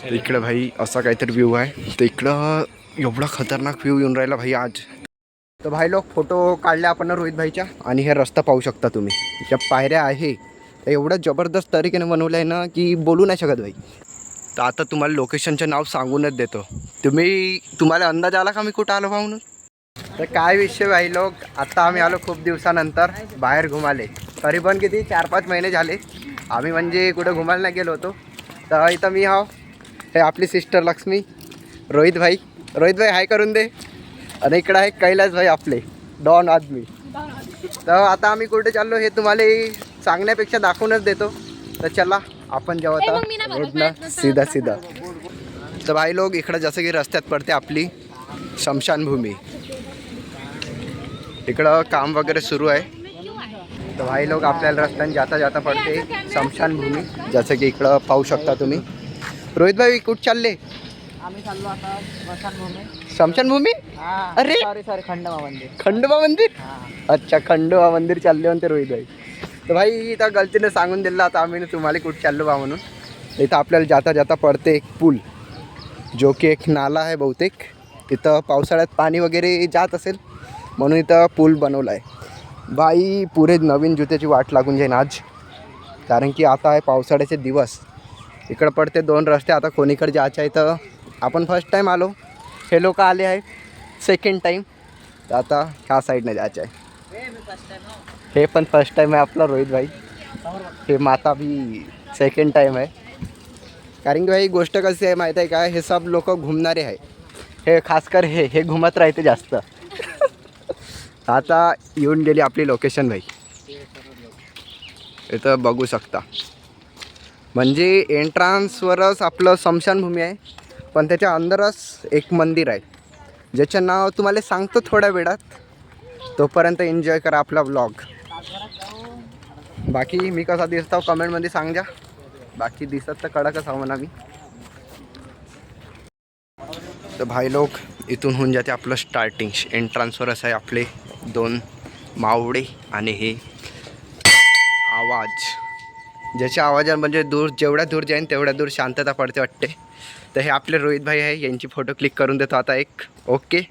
तर इकडं भाई असा काहीतरी व्ह्यू आहे. तर इकडं एवढा खतरनाक व्ह्यू येऊन राहिला भाई आज. तर भाई लोक फोटो काढले आपण रोहित भाईच्या. आणि हे रस्ता पाहू शकता तुम्ही, ज्या पायऱ्या आहे एवढं जबरदस्त तरीकेने बनवलं आहे ना की बोलू नाही शकत भाई. तर आता तुम्हाला लोकेशनचं नाव सांगूनच देतो. तुम्हाला अंदाज आला का मी कुठं आलो म्हणून? तर काय विषय भाई लोक, आता आम्ही आलो खूप दिवसानंतर बाहेर घुमाले. करीबन किती 4-5 महिने झाले आम्ही म्हणजे कुठं घुमायला नाही गेलो होतो. तर इथं मी हाव, हे आपली सिस्टर लक्ष्मी, रोहित भाई हाय करून दे. आणि इकडं आहे कैलास भाई आपले डॉन आदमी. तर आता आम्ही कुठे चाललो हे तुम्हाला सांगण्यापेक्षा दाखवूनच देतो. तर चला आपण जेव्हा आता रोडनं सीधा. तर भाई लोक इकडं जसं की रस्त्यात पडते आपली स्मशानभूमी. इकडं काम वगैरे सुरू आहे. तर भाई लोक आपल्याला रस्त्याने जाता पडते स्मशानभूमी, जसं की इकडं पाहू शकता तुम्ही. रोहित भाई कुठं चालले? आम्ही चाललो आता स्मशानभूमी. अरे सॉरी खंडोबा मंदिर. अच्छा, खंडोबा मंदिर चालले म्हणते रोहित भाई. तर भाई इथं गलतीने सांगून दिलं आता आम्ही तुम्हाला कुठं चाललो बा म्हणून. इथं आपल्याला जाता पडते एक पूल, जो की एक नाला आहे बहुतेक. इथं पावसाळ्यात पाणी वगैरे जात असेल म्हणून इथं पूल बनवला आहे. बाई पुरे नवीन जुत्याची वाट लागून जाईन आज, कारण की आता आहे पावसाळ्याचे दिवस. इकडं पडते 2 रस्ते. आता कोणीकडे जायचं आहे तर आपण फर्स्ट टाईम आलो, हे लोक आले आहे सेकंड टाईम. तर आता ह्या साईडने जायचं आहे. हे पण फर्स्ट टाईम आहे आपला रोहित भाई. हे माता भी सेकंड टाईम आहे. कारण की भाई गोष्ट कशी आहे माहीत आहे का, हे सब लोक घुमणारे आहे. हे खासकर हे घुमत राहते जास्त. आता येऊन गेली आपली लोकेशन भाई. इथं बघू शकता, म्हणजे एंट्रान्सवरच आपलं स्मशानभूमी आहे, पण त्याच्या अंदरच एक मंदिर आहे ज्याचं नाव तुम्हाला सांगतो थोड्या वेळात. तोपर्यंत एन्जॉय करा आपला व्लॉग. बाकी मी कसा दिसतो कमेंटमध्ये सांगा. बाकी दिसत तर कडकच हवं म्हणा मी. तर भाई लोक इथून होऊन जाते आपलं स्टार्टिंग. एंट्रान्सवरच आहे आपले 2 मावडे आणि हे आवाज, ज्याच्या आवाजात म्हणजे जेवढ्या दूर जाईन तेवढ्या दूर शांतता पडते वाटते. तर हे आपले रोहित भाई आहे, यांची फोटो क्लिक करून देतो आता एक. ओके.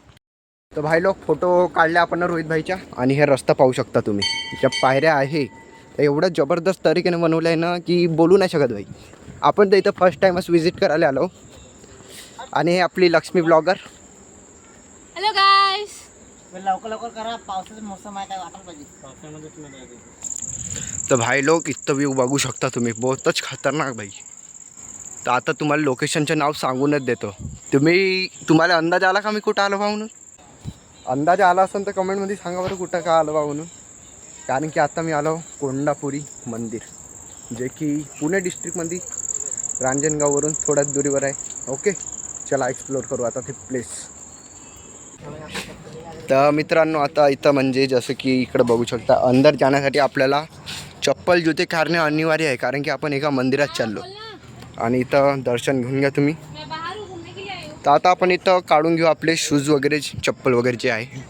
तर भाई लोक फोटो काढले आपण रोहित भाईच्या. आणि हे रस्ता पाहू शकता तुम्ही, ज्या पायऱ्या आहे एवढं जबरदस्त तरीकेने बनवलं आहे ना की बोलू नाही शकत भाई. आपण तर इथं फर्स्ट टाईमच व्हिजिट करायला आलो. आणि हे आपली लक्ष्मी ब्लॉगर. हॅलो गाईस, लवकर करा, पावसाचा मोसम आहे, काय वाटायला पाहिजे. तर भाई लोक इथं व्ह्यू बघू शकता तुम्ही, बहुतच खतरनाक भाई. तर आता तुम्हाला लोकेशनचं नाव सांगूनच देतो. तुम्हाला अंदाज आला का मी कुठं आलो बा म्हणून? अंदाज आला असेल तर कमेंटमध्ये सांगा बरं कुठं का आलो बा म्हणून. कारण की आता मी आलो कोंडापुरी मंदिर, जे की पुणे डिस्ट्रिक्टमध्ये रांजणगाववरून थोड्याच दुरीवर आहे. ओके, चला एक्सप्लोर करू आता ते प्लेस. तर मित्रांनो आता इथं म्हणजे जसं की इकडं बघू शकता, अंदर जाण्यासाठी आपल्याला चप्पल जुते काढणे अनिवार्य आहे, कारण की आपण एका मंदिरात चाललो. आणि इथं दर्शन घेऊन घ्या तुम्ही. तर आता आपण इथं काढून घेऊ आपले शूज वगैरे, चप्पल वगैरे जे आहे.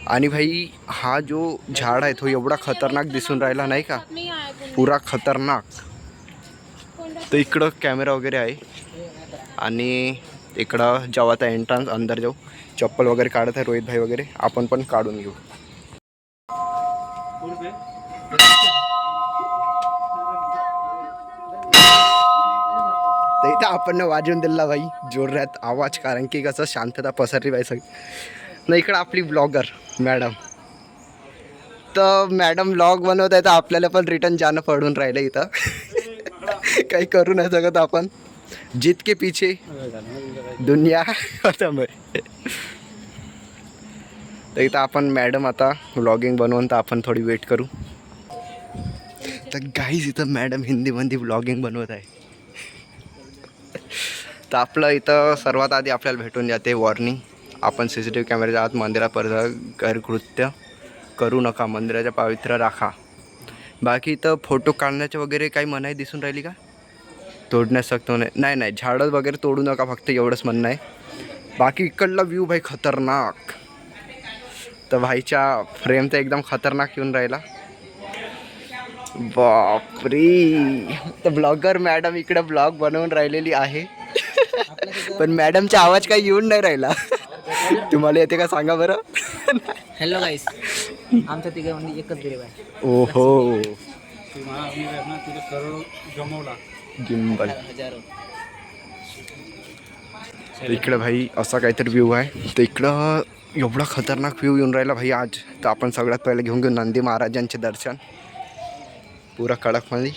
आणि भाई हा जो झाड आहे तो एवढा खतरनाक दिसून राहिला नाही का, पुरा खतरनाक. तर इकडं कॅमेरा वगैरे आहे. आणि इकडं जेव्हा आता एंट्रन्स अंदर जाऊ, चप्पल वगैरे काढत आहे रोहित भाई वगैरे, आपण पण काढून घेऊ. तर इथं आपण वाजवून दिला भाई जोरात आवाज, कारण की कसं शांतता पसरली पाहिजे सगळी. नाही इकडं आपली ब्लॉगर मॅडम. तर मॅडम ब्लॉग बनवत आहे तर आपल्याला पण रिटर्न जाणं पडून राहिलं इथं. काही करू नाही शकत आपण. जीत के पीछे दुनिया खतम आहे. तर इथं आपण मॅडम आता व्लॉगिंग बनवून तर आपण थोडी वेट करू. तर गाईज इथं मॅडम हिंदीमध्ये व्लॉगिंग बनवत आहे. तर आपलं इथं सर्वात आधी आपल्याला भेटून जाते वॉर्निंग. आपण CCTV कॅमेऱ्याच्या आत मंदिरापर्यंत गैरकृत्य करू नका, मंदिराच्या पावित्र्य राखा. बाकी इथं फोटो काढण्याचे वगैरे काही मनाई दिसून राहिली का? तोडण्यास सकतो नाही, झाडं वगैरे तोडू नका, फक्त एवढंच म्हणणं आहे. बाकी इकडला व्ह्यू भाई खतरनाक. तर भाईच्या फ्रेम तर एकदम खतरनाक येऊन राहिला. बापरे. तर ब्लॉगर मॅडम इकडं ब्लॉग बनवून राहिलेली आहे. पण मॅडमचा आवाज काही येऊन नाही राहिला. तुम्हाला येते का सांगा बरं. हॅलो गाईस, आमच्या तिघे म्हणजे एकच गरीब आहे. ओहो गिंबल. हजारो. इकडं भाई असा काहीतरी व्ह्यू आहे. तर इकडं एवढा खतरनाक व्ह्यू येऊन राहिला भाई आज. तर आपण सगळ्यात पहिले घेऊन घेऊ नंदी महाराजांचे दर्शन पुरा कडकमध्ये.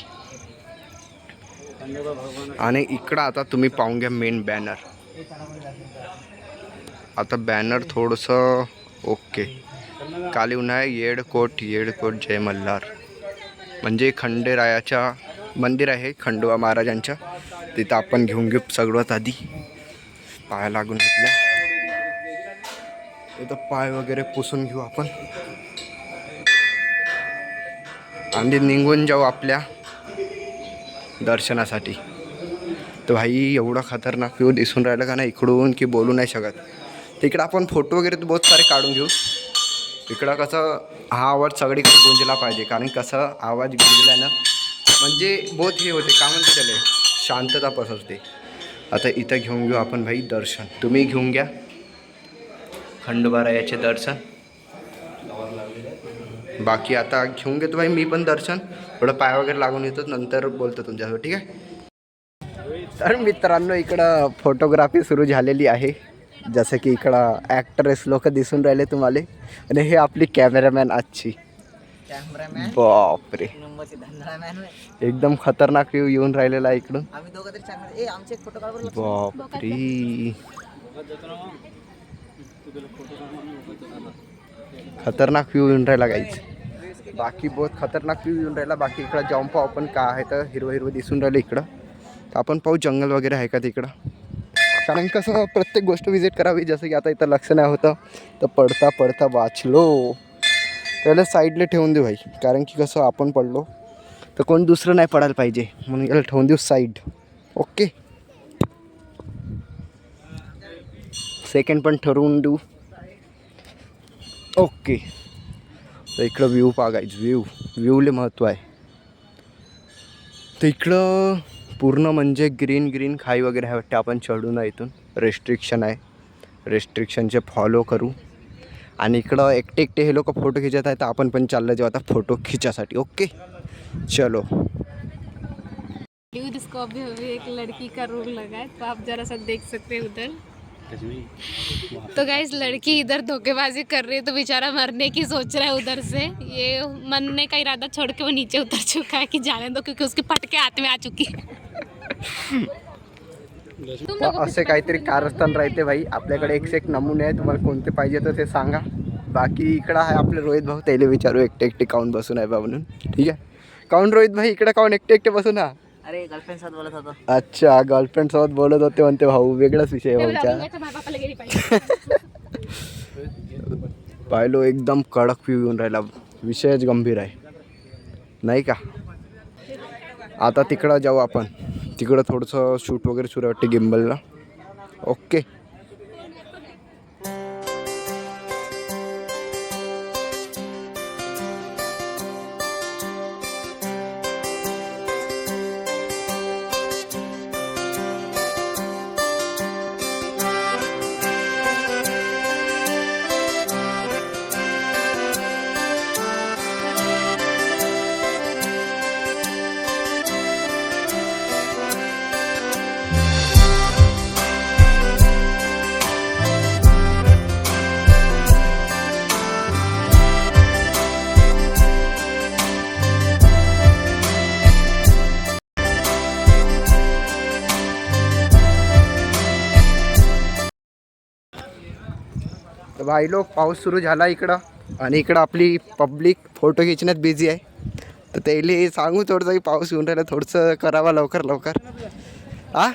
आणि इकडं आता तुम्ही पाहून घ्या मेन बॅनर. आता बॅनर थोडंसं ओके. काली उन्हाळ्या येडकोट जय मल्हार, म्हणजे खंडेरायाच्या मंदिर आहे खंडोबा महाराजांच्या. तिथं आपण घेऊन घेऊ सगळ्यात आधी पाया लागून घेतल्या. इथं पाय वगैरे पुसून घेऊ आपण आणि निघून जाऊ आपल्या दर्शनासाठी. तर भाई एवढा खतरनाक व्ह्यू दिसून राहिला का नाही इकडून की बोलू नाही शकत. तिकडं आपण फोटो वगैरे तर बहुत सारे काढून घेऊ. इकडं कसं हा आवाज सगळीकडे गुंजला पाहिजे, कारण कसं आवाज गुंजला ना म्हणजे बहुत हे होते, का म्हणते त्याला, शांतता पसरते. आता इथं घेऊन घेऊ आपण भाई दर्शन. तुम्ही घेऊन घ्या खंडोबारायाचे दर्शन. बाकी आता घेऊन घेतो भाई मी पण दर्शन. थोडं पाय वगैरे लागून येतो, नंतर बोलतो तुमच्यासोबत, ठीक आहे. तर मित्रांनो इकडं फोटोग्राफी सुरू झालेली आहे. जसं की इकडं ॲक्ट्रेस लोक दिसून राहिले तुम्हाला. आणि हे आपली कॅमेरामॅन आजची. कॅमेरामॅन बापरे नंबरचे धंदामॅन. एकदम खतरनाक व्ह्यू येऊन राहिलेला आहे इकडून. आम्ही दोघं तरी चांगले. आमचे एक फोटो काढ बरं. बापरे खतरनाक व्ह्यू येऊन राहिला गाईच. बाकी बहुत खतरनाक व्ह्यू येऊन राहिला. बाकी इकडं जाऊन पाहू आपण का आहे, तर हिरवं हिरवं दिसून राहिलं इकडं. तर आपण पाहू जंगल वगैरे आहे का तिकडं, कारण कसं प्रत्येक गोष्ट विजिट करावी. जसं की आता इथं लक्ष नाही होतं तर पडता पडता वाचलो. त्याला साईडला ठेवून देऊ भाई, कारण की कसं आपण पडलो तर कोण दुसरं नाही पडायला पाहिजे, म्हणून याला ठेवून देऊ साईड. ओके, सेकंड पण ठरवून देऊ. ओके, तर इकडं व्ह्यू पाहायचं. व्ह्यूले महत्त्व आहे. तर इकडं पूर्ण म्हणजे ग्रीन खाई वगैरे आहे वाटते. आपण चढू नये, इथून रेस्ट्रिक्शन आहे. रेस्ट्रिक्शनचे फॉलो करू. आणि इकडं एकटे हे लोक फोटो खिचत आहेत, तर आपण पण चाललं जेव्हा आता फोटो खिचासाठी. ओके चलो. इसको अभी एक लड़की का रोल लगा है, तो आप जरा सा देख सकते हैं उधर. तो गाइस लड़की इधर धोखेबाजी कर रही है, तो बेचारा मरने की सोच रहा है उधर से. ये मरने का इरादा छोड़ के वो नीचे उतर चुका है कि जाने दो, क्योंकि उसकी पटके हाथ में आ चुकी है. असे काहीतरी कारस्थान राहते भाई आपल्याकडे. एक नमुने आहे, तुम्हाला कोणते पाहिजे तर ते सांगा. बाकी इकडं आहे आपले रोहित भाऊ, त्याला विचारू एकटे काऊन बसून आहे बा म्हणून. ठीक आहे, काऊन रोहित भाई इकडे काऊन एकटे बसून हा. अरे गर्लफ्रेंड सोबत बोलत होतो. अच्छा, गर्लफ्रेंड सोबत बोलत होते म्हणते भाऊ. वेगळाच विषय आहे भाऊच्या. पाहिलो एकदम कडक व्ह्यू येऊन राहिला. विषयच गंभीर आहे नाही का. आता तिकडं जाऊ आपण. तिकडं थोडंसं शूट वगैरे सुरू वाटते गिम्बलला. ओके, तर भाई लोक पाऊस सुरू झाला इकडं. आणि इकडं आपली पब्लिक फोटो खिचण्यात बिझी आहे. तर त्याला सांगू थोडंसं की पाऊस येऊन राहिला, थोडंसं करावा लवकर हा.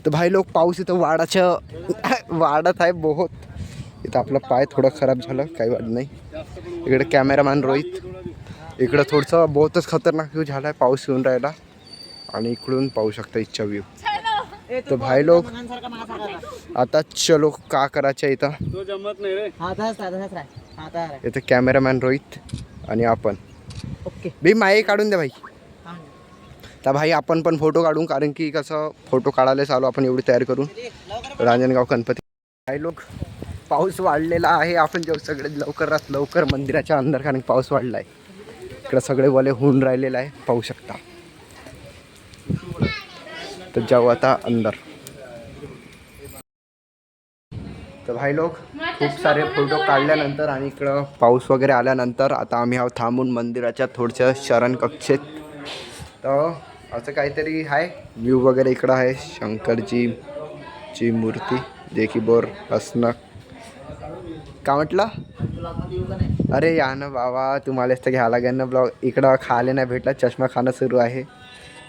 तर भाई लोक पाऊस इथं वाढत आहे बहुत. इथं आपला पाय थोडं खराब झालं, काही वाटत नाही. इकडे कॅमेरामॅन रोहित. इकडं थोडंसं बहुतच खतरनाक व्ह्यू झाला आहे, पाऊस येऊन राहिला. आणि इकडून पाहू शकता इच्छा व्ह्यू. तर भाई लोक आता चलो का करायचं इथं. इथं कॅमेरामॅन रोहित आणि आपण. ओके बी माये काढून द्या भाई. तर भाई आपण पण फोटो काढू, कारण की कसं फोटो काढायला चालू आपण एवढी तयार करून रांजणगाव गणपती. काही लोक पाऊस वाढलेला आहे, आपण जेव्हा सगळे लवकरात लवकर मंदिराच्या अंदर, कारण पाऊस वाढला आहे इकडं सगळे वले होऊन राहिलेलं आहे पाहू शकता. तर जाऊ आता अंदर. तर भाई लोक खूप सारे फोटो काढल्यानंतर आणि इकडं पाऊस वगैरे आल्यानंतर आता आम्ही आहोत थांबून मंदिराच्या थोडच्या शरण कक्षेत. तर असं काहीतरी आहे व्ह्यू वगैरे इकडं आहे, शंकरजीची मूर्ती जे की बोर असणं. का म्हटलं? अरे या ना बाबा, तुम्हालाच तर घ्यावं लागेल ना ब्लॉग. इकडं खायला नाही भेटला, चष्मा खाणं सुरू आहे.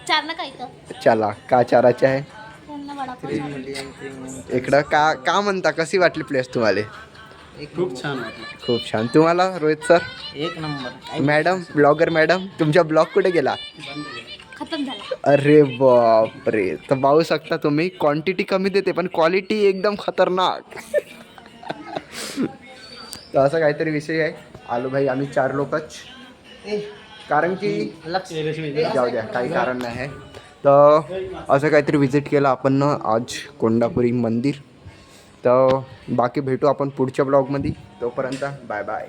चार ना काय इथं चला का चाराचे आहे त्यांना वडापाव. इकडं. का म्हणता, कशी वाटली प्लेस तुम्हाला? खूप छान वाटलं. खूप छान. तुम्हाला रोहित सर? एक नंबर. मॅडम, ब्लॉगर मॅडम, तुमचा ब्लॉग कुठे गेला? खतम झाला. अरे बापरे. तर पाहू शकता तुम्ही, क्वांटिटी कमी देते पण क्वालिटी एकदम खतरनाक. तर असं काहीतरी विषय आहे. आलो भाई आम्ही 4 लोकच, कारण की जाऊ द्या काही कारण नाही आहे. तर असं काहीतरी विजिट केलं आपण आज कोंडापुरी मंदिर. तर बाकी भेटू आपण पुढच्या ब्लॉगमध्ये. तोपर्यंत बाय बाय.